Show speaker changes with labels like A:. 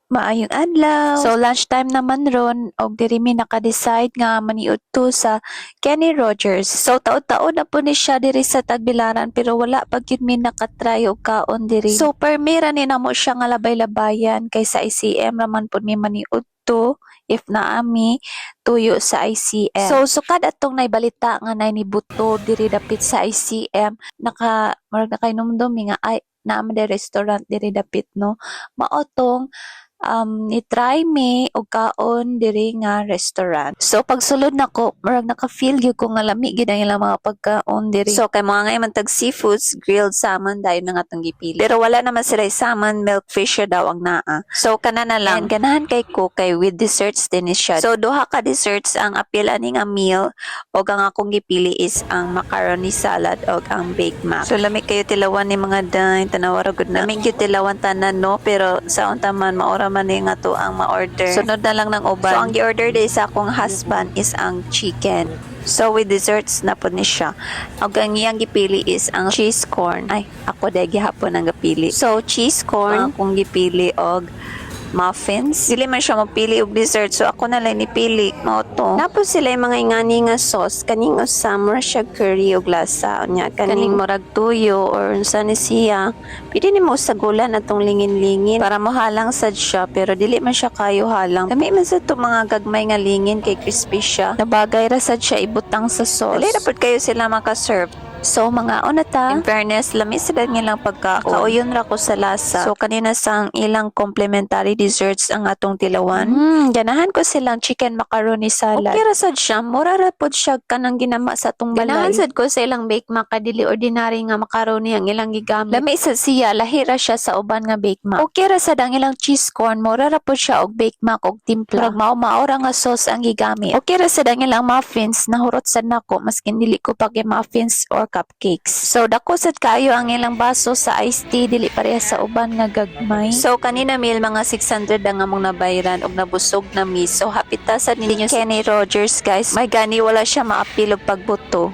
A: Maayong adlaw. So lunchtime naman ron og diri mi naka-decide nga maniud to sa Kenny Rogers. So taon-taon na po ni siya diri sa Tagbilaran pero wala pa gyud mi nakatry og kaon diri. So permira ni namo siya nga labay-labayan kay sa ICM raman pud mi maniud to if naami tuyo sa ICM. So sukad atong naibalita nga nay ni Buto diri dapit sa ICM murag nakainomdom mi nga ay naami de restaurant diri dapit no. Maotong i-try mi og kaon diri nga restaurant. So pagsulod nako, murag naka-feel gyud ko nga lami gid ang ilang mga pagkaon diri. So kay mga ngay man tag seafoods, grilled salmon dayon na nga atong gipili. Pero wala naman sila salmon, milkfish daw ang naa. So kana na lang. And ganahan kay ko kay with desserts din is siya. So duha ka desserts ang apil ani nga meal og ang akong gipili is ang macaroni salad og ang baked mac. So lami kayo tilawan ni mga dain tanawara gud na. Lami gyud tilawan tanan no, pero sa unta man maora man nga to ang ma-order. Sunod na lang ng uban. So ang gi-order din sa akong husband is ang chicken. So with desserts na po ni siya. Ang iyang gipili is ang cheese corn. Ay, ako dahil gihapon ang gipili. So cheese corn, akong gipili og muffins. Dili man siya mapili og dessert. So ako na lang nipili mo to. Tapos sila yung mga ingani nga sauce. Kaning usam siya curry og lasa. Nya kaning murag tuyo or unsa ni siya. Pwede ni mo sagulan atong lingin-lingin para mohalang sad siya pero dili man siya kayo halang. Kami man sa to mga gagmay nga lingin kay crispy siya. Nabagay ra sad siya ibutang sa sauce. Dili dapat kayo sila maka-serve. So mga unata, in fairness, lami sila nilang pagkaon. Kauyon ra ko sa lasa. So kanina sang ilang complimentary desserts ang atong tilawan. Ganahan ko silang chicken macaroni salad. Okay ra sad siya, mura ra pod siya kanang ginama sa atong balay. Ganahan sad ko sa ilang baked mac dili ordinary nga macaroni ang ilang gigamit. Lami sad siya, lahi ra siya sa uban nga baked mac. Okay ra sad ang ilang cheese corn, mura ra pod siya og baked mac og timpla. Mao ra nga sauce ang gigamit. Okay ra sad ang ilang muffins, nahurot sad nako maskin dili ko pag muffins or cupcakes. So dako sad kayo ang ilang baso sa iced tea dili pareha sa uban nga gagmay. So kanina meal mga 600 ang among nabayran og nabusog na mi. So hapit ta sad ninyo Kenny Rogers guys. May gani wala siya maapil og pagbuto.